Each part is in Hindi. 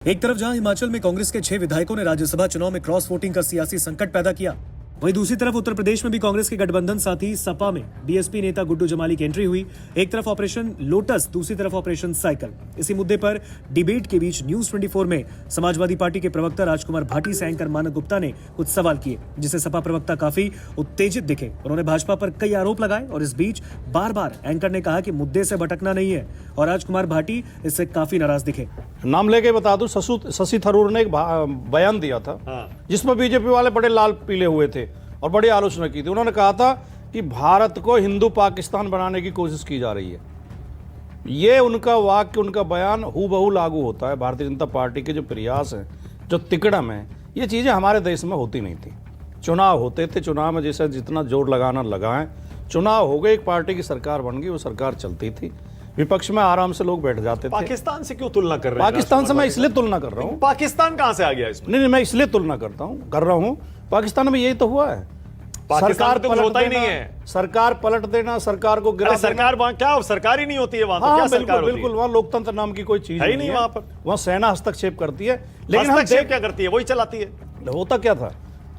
एक तरफ जहां हिमाचल में कांग्रेस के 6 विधायकों ने राज्यसभा चुनाव में क्रॉस वोटिंग का सियासी संकट पैदा किया, वहीं दूसरी तरफ उत्तर प्रदेश में भी कांग्रेस के गठबंधन साथी सपा में बीएसपी नेता गुड्डू जमाली की एंट्री हुई। एक तरफ ऑपरेशन लोटस, दूसरी तरफ ऑपरेशन साइकिल। इसी मुद्दे पर डिबेट के बीच न्यूज 24 में समाजवादी पार्टी के प्रवक्ता राजकुमार भाटी से एंकर मानक गुप्ता ने कुछ सवाल किए, जिसे सपा प्रवक्ता काफी उत्तेजित दिखे। उन्होंने भाजपा पर कई आरोप लगाए और इस बीच बार बार एंकर ने कहा कि मुद्दे से भटकना नहीं है और राजकुमार भाटी इससे काफी नाराज दिखे। नाम लेके बता दूं, शशि थरूर ने एक बयान दिया था जिसमें बीजेपी वाले बड़े लाल पीले हुए थे और बड़ी आलोचना की थी। उन्होंने कहा था कि भारत को हिंदू पाकिस्तान बनाने की कोशिश की जा रही है। ये उनका वाक्य, उनका बयान हूबहू लागू होता है भारतीय जनता पार्टी के जो प्रयास हैं, जो तिकड़म है। ये चीज़ें हमारे देश में होती नहीं थी। चुनाव होते थे, चुनाव में जैसे जितना जोर लगाना लगाएं, चुनाव हो गए, एक पार्टी की सरकार बन गई, वो सरकार चलती थी, विपक्ष में आराम से लोग बैठ जाते थे। पाकिस्तान से क्यों तुलना कर रहे हैं? पाकिस्तान से मैं इसलिए तुलना कर रहा हूँ, पाकिस्तान कहां से आ गया इसमें? नहीं, मैं इसलिए तुलना कर रहा हूँ, पाकिस्तान में यही तो हुआ है। सरकार तो होता ही नहीं है, सरकार पलट देना, सरकार को गिरा, सरकार वहां क्या सरकार ही नहीं होती है वहां? हाँ, क्या बिल्कुल, सरकार होती बिल्कुल, है? वहाँ लोकतंत्र नाम की कोई चीज है ही नहीं वहां पर। वहाँ सेना हस्तक्षेप करती है, लेकिन हस्तक्षेप क्या करती है? वही चलाती है। होता क्या था,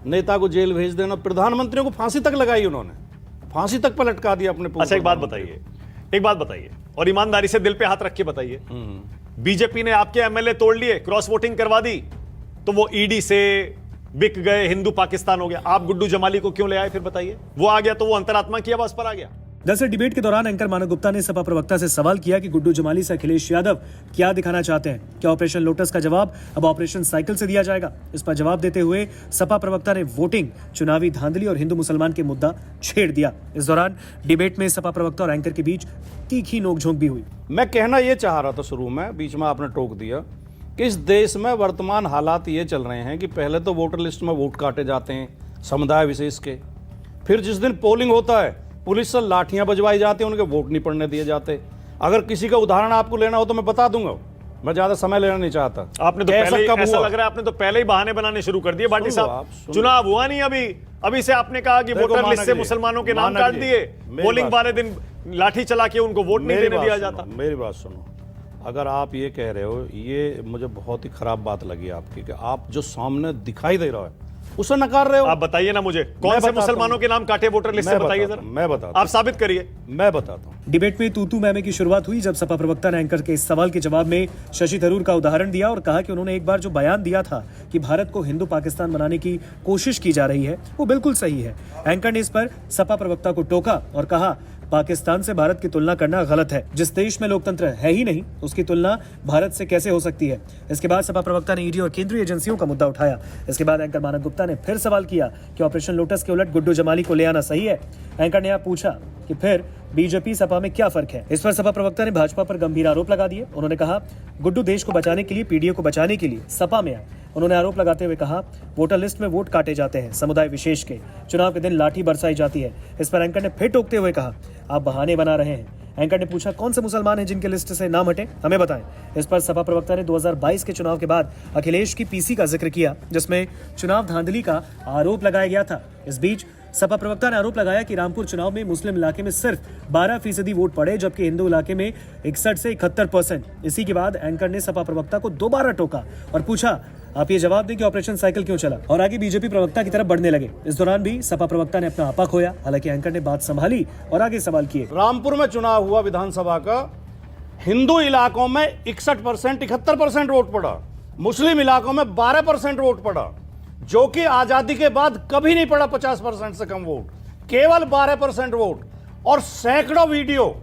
नेता को जेल भेज देना, प्रधानमंत्रियों को फांसी तक लगाई उन्होंने, फांसी तक पर लटका दिया अपने। अच्छा, एक बात बताइए और ईमानदारी से दिल पे हाथ रख के बताइए, बीजेपी ने आपके एमएलए तोड़ लिए, क्रॉस वोटिंग करवा दी, तो वो ईडी से बिक गए, हिंदू पाकिस्तान हो गया। आप गुड्डू जमाली को क्यों ले आए? फिर बताइए। वो आ गया तो वो अंतरात्मा की आवाज पर आ गया। दरअसल डिबेट के दौरान एंकर मानक गुप्ता ने सपा प्रवक्ता से सवाल किया कि गुड्डू जमाली से अखिलेश यादव क्या दिखाना चाहते हैं। क्या ऑपरेशन लोटस का जवाब अब ऑपरेशन साइकिल से दिया जाएगा? इस पर जवाब देते हुए सपा प्रवक्ता ने वोटिंग, चुनावी धांधली और हिंदू मुसलमान के मुद्दा छेड़ दिया। इस दौरान डिबेट में सपा प्रवक्ता और एंकर के बीच तीखी नोकझोंक भी हुई। मैं कहना यह चाह रहा था शुरू में, बीच में आपने टोक दिया कि इस देश में वर्तमान हालात ये चल रहे हैं कि पहले तो वोटर लिस्ट में वोट काटे जाते हैं समुदाय विशेष के, फिर जिस दिन पोलिंग होता है पुलिस से लाठियां बजवाई जाती हैं, उनके वोट नहीं पड़ने दिए जाते। अगर किसी का उदाहरण आपको लेना हो तो मैं बता दूंगा, मैं ज्यादा समय लेना नहीं चाहता। आपने तो पहले ऐसा लग रहा है आपने तो पहले ही बहाने बनाने शुरू कर दिए भाटी साहब। चुनाव हुआ नहीं अभी से आपने कहा कि वोटर लिस्ट से मुसलमानों के नाम काट दिए, पोलिंग वाले दिन लाठी चला के उनको वोट नहीं देने दिया जाता। मेरी बात सुनो, अगर आप ये कह रहे हो, ये मुझे बहुत ही खराब बात लगी आपकी कि आप जो सामने दिखाई दे रहा है उसे नकार रहे हो। आप बताइए ना मुझे, कौन से मुसलमानों के नाम काटे वोटर लिस्ट से? बताइए जरा। मैं बताता, आप साबित करिए। मैं बताता हूँ। डिबेट में तू मैमे की शुरुआत हुई जब सपा प्रवक्ता ने एंकर के इस सवाल के जवाब में शशि थरूर का उदाहरण दिया और कहा कि उन्होंने एक बार जो बयान दिया था कि भारत को हिंदू पाकिस्तान बनाने की कोशिश की जा रही है वो बिल्कुल सही है। एंकर ने इस पर सपा प्रवक्ता को टोका और कहा पाकिस्तान से भारत की तुलना करना गलत है। जिस देश में लोकतंत्र है ही नहीं उसकी तुलना भारत से कैसे हो सकती है? इसके बाद सपा प्रवक्ता ने ईडी और केंद्रीय एजेंसियों का मुद्दा उठाया। इसके बाद एंकर मानक गुप्ता ने फिर सवाल किया कि ऑपरेशन लोटस के उलट गुड्डू जमाली को ले आना सही है। एंकर ने पूछा कि फिर बीजेपी सपा में क्या फर्क है? इस पर सपा प्रवक्ता ने भाजपा पर गंभीर आरोप लगा दिए। उन्होंने कहा गुड्डू देश को बचाने के लिए, पीडीए को बचाने के लिए सपा में आए। उन्होंने आरोप लगाते हुए कहा वोटर लिस्ट में वोट काटे जाते हैं समुदाय विशेष के, चुनाव के दिन लाठी बरसाई जाती है। इस पर एंकर ने फिर टोकते हुए कहा आप बहाने बना रहे हैं। एंकर ने पूछा कौन से मुसलमान हैं जिनके लिस्ट से नाम हटे, हमें बताएं। इस पर सपा प्रवक्ता ने 2022 के चुनाव के बाद अखिलेश की पीसी का जिक्र किया जिसमें चुनाव धांधली का आरोप लगाया गया था। इस बीच सपा प्रवक्ता ने आरोप लगाया कि रामपुर चुनाव में मुस्लिम इलाके में सिर्फ 12% वोट पड़े जबकि हिंदू इलाके में 61 से 71%। इसी के बाद एंकर ने सपा प्रवक्ता को दोबारा टोका और पूछा आप ये जवाब दें कि ऑपरेशन साइकिल क्यों चला, और आगे बीजेपी प्रवक्ता की तरफ बढ़ने लगे। इस दौरान भी सपा प्रवक्ता ने अपना आपा खोया, हालांकि एंकर ने बात संभाली और आगे सवाल किए। रामपुर में चुनाव हुआ विधानसभा का, हिंदू इलाकों में 61%, 71% वोट पड़ा, मुस्लिम इलाकों में 12% वोट पड़ा, जो कि आजादी के बाद कभी नहीं पड़ा 50% से कम वोट, केवल 12% वोट। और सैकड़ों वीडियो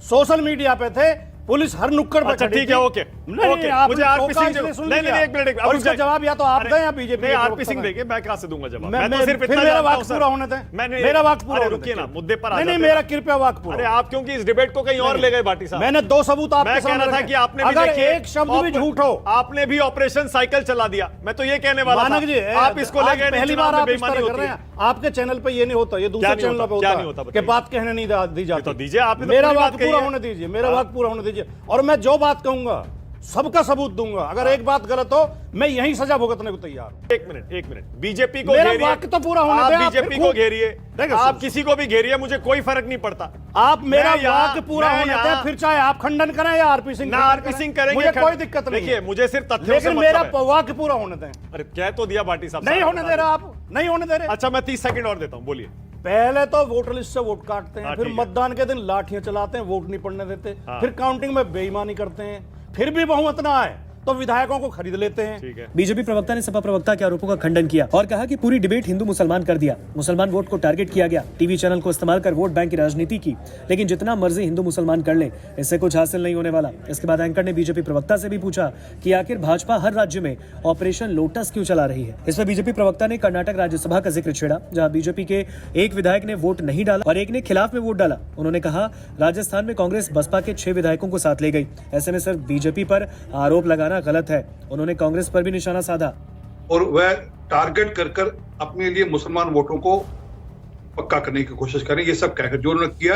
सोशल मीडिया पे थे, पुलिस हर नुक्कड़ पर अच्छा ठीक है, ओके नहीं, आप मुझे आरपी सिंह एक मिनट, और इसका जवाब या तो आप दें या बीजेपी। आरपी सिंह देंगे, मैं कहां से दूंगा जवाब? मैं तो सिर्फ इतना मेरा वाक्य पूरा होने दें, मेरा वाक्य पूरा। रुकिए ना, मुद्दे पर नहीं, मेरा कृपया वाक्य पूरा। अरे आप क्योंकि इस डिबेट को कहीं और ले गए भाटी साहब। मैंने 2 सबूत आपके सामने था कि आपने अगर एक शब्द भी झूठ हो, आपने भी ऑपरेशन साइकिल चला दिया। मैं तो ये कहने वाला मानक जी, आप इसको ले गए, पहली बार आप इस तरह कर रहे हैं। आपके चैनल पे ये नहीं होता, ये दूसरे चैनल पे होता है कि बात कहने नहीं दी जाती। तो दीजिए, आपने मेरा वाक्य पूरा होने दीजिए, मेरा वाक्य पूरा होने दीजिए। और मैं जो बात कहूंगा सबका सबूत दूंगा। अगर एक बात गलत हो मैं यहीं सजा भुगतने को तैयार हूं। एक मिनट बीजेपी को मेरा घेरिए। वाक्य तो पूरा होने आप दें, आप बीजेपी फिर को खूब- घेरिए, देखिए, आप सुन- किसी को भी घेरिए, मुझे कोई फर्क नहीं पड़ता। आप मेरा मैं यहाँ- वाक्य पूरा मैं होने यहाँ- दें, फिर चाहे आप खंडन करें या आरपी सिंह ना खंडन आरपी सिंह करेंगे, मुझे कोई दिक्कत नहीं देखिए है। मुझे सिर्फ तथ्यों से लेकिन मेरा मतलब है। वाक्य पूरा होने दें। अरे कह तो दिया भाटी साहब, नहीं साहब होने बता दे दें। रहे आप, नहीं होने दे रहे। अच्छा मैं 30 सेकंड और देता हूं, बोलिए। पहले तो वोटर लिस्ट से वोट काटते हैं, हाँ, फिर ठीक है। मतदान के दिन लाठियां चलाते हैं, वोट नहीं पड़ने देते, हाँ। फिर काउंटिंग में बेईमानी करते हैं, फिर भी बहुमत ना आए तो विधायकों को खरीद लेते हैं। ठीक है। बीजेपी प्रवक्ता ने सपा प्रवक्ता के आरोपों का खंडन किया और कहा कि पूरी डिबेट हिंदू मुसलमान कर दिया, मुसलमान वोट को टारगेट किया गया, टीवी चैनल को इस्तेमाल कर वोट बैंक की राजनीति की, लेकिन जितना मर्जी हिंदू मुसलमान कर ले इससे कुछ हासिल नहीं होने वाला। इसके बाद एंकर ने बीजेपी प्रवक्ता से भी पूछा कि आखिर भाजपा हर राज्य में ऑपरेशन लोटस क्यों चला रही है। इस पर बीजेपी प्रवक्ता ने कर्नाटक राज्यसभा का जिक्र छेड़ा, जहां बीजेपी के एक विधायक ने वोट नहीं डाला और एक ने खिलाफ में वोट डाला। उन्होंने कहा राजस्थान में कांग्रेस बसपा के 6 विधायकों को साथ ले गई, ऐसे में सिर्फ बीजेपी पर आरोप लगाना गलत है। उन्होंने कांग्रेस पर भी निशाना साधा और वह टारगेट कर कर अपने लिए मुसलमान वोटों को पक्का करने की कोशिश करें। ये सब कहकर जो उन्होंने किया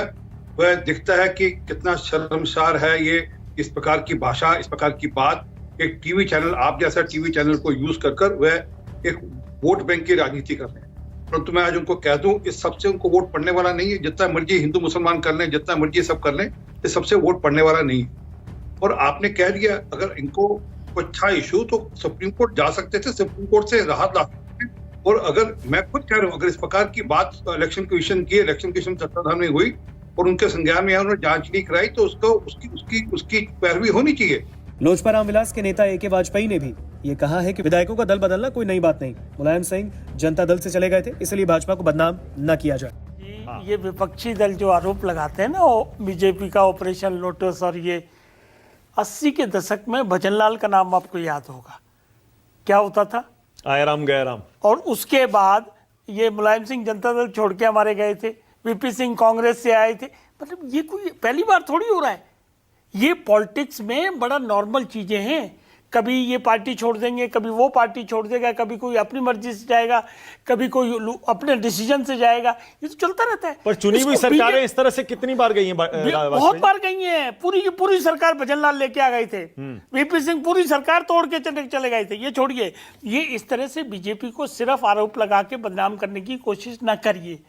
वह दिखता है कि कितना शर्मसार है ये, इस प्रकार की भाषा, इस प्रकार की बात। एक टीवी चैनल, आप जैसा टीवी चैनल को यूज कर कर वह एक वोट बैंक की राजनीति कर रहे हैं। परंतु मैं आज उनको कह दूं, इस सबसे उनको वोट पड़ने वाला नहीं है। जितना मर्जी हिंदू मुसलमान कर लें, जितना मर्जी सब कर लें, इस सबसे वोट पड़ने वाला नहीं है। और आपने कह दिया अगर इनको कोई अच्छा इशू तो सुप्रीम कोर्ट जा सकते थे, सुप्रीम कोर्ट से राहत ला सकते थे। और अगर मैं खुद कह रहा हूँ, अगर इस प्रकार की बात इलेक्शन कमीशन की, इलेक्शन कमीशन सत्ताधार में हुई और उनके संज्ञान में उन्होंने जांच नहीं कराई तो उसको उसकी पैरवी होनी चाहिए। लोजपा रामविलास के नेता ए.के. वाजपेयी ने भी ये कहा है कि विधायकों का दल बदलना कोई नई बात नहीं। मुलायम सिंह जनता दल से चले गए थे, इसलिए भाजपा को बदनाम न किया जाए। ये विपक्षी दल जो आरोप लगाते हैं ना, वो बीजेपी का ऑपरेशन लोटस, और ये 80 के दशक में भजनलाल का नाम आपको याद होगा, क्या होता था? आया राम गया राम। और उसके बाद ये मुलायम सिंह जनता दल छोड़ के हमारे गए थे, वीपी सिंह कांग्रेस से आए थे। मतलब ये कोई पहली बार थोड़ी हो रहा है, ये पॉलिटिक्स में बड़ा नॉर्मल चीजें हैं। कभी ये पार्टी छोड़ देंगे, कभी वो पार्टी छोड़ देगा, कभी कोई अपनी मर्जी से जाएगा, कभी कोई अपने डिसीजन से जाएगा, ये तो चलता रहता है। पर चुनी हुई इसको सरकारें इस तरह से कितनी बार गई हैं? बहुत बार गई हैं। पूरी की पूरी सरकार भजनलाल लेके आ गए थे, वीपी सिंह पूरी सरकार तोड़ के चले गए थे। ये छोड़िए, ये इस तरह से बीजेपी को सिर्फ आरोप लगा के बदनाम करने की कोशिश ना करिए,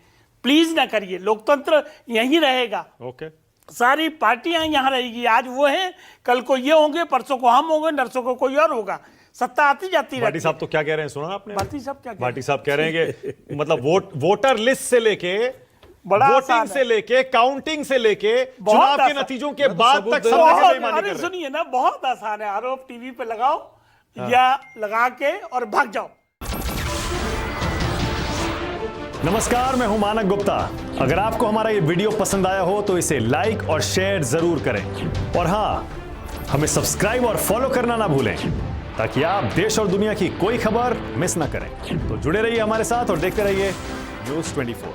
प्लीज ना करिए। लोकतंत्र यहीं रहेगा, ओके। सारी पार्टियां यहां रहेगी। आज वो हैं, कल को ये होंगे, परसों को हम होंगे, नरसों को कोई और होगा। सत्ता आती जाती रहती है। भाटी साहब तो क्या कह रहे हैं, सुना आपने? भाटी साहब क्या कह रहे हैं? भाटी साहब कह रहे हैं कि मतलब वोटर लिस्ट से लेके, बड़ा आसान वोटिंग है। से लेके, काउंटिंग से लेके, बहुत चुनाव के आसान। नतीजों के तो बाद सबूत तक दे सब रहे हैं। जगह बेईमानी कर अरे रहे हैं। सुनिए ना, बहुत आसान है। आरोप टीवी पे लगाओ या लगा के और भाग जाओ। नमस्कार, मैं हूं मानक गुप्ता। अगर आपको हमारा ये वीडियो पसंद आया हो तो इसे लाइक और शेयर जरूर करें, और हाँ, हमें सब्सक्राइब और फॉलो करना ना भूलें ताकि आप देश और दुनिया की कोई खबर मिस ना करें। तो जुड़े रहिए हमारे साथ और देखते रहिए News 24।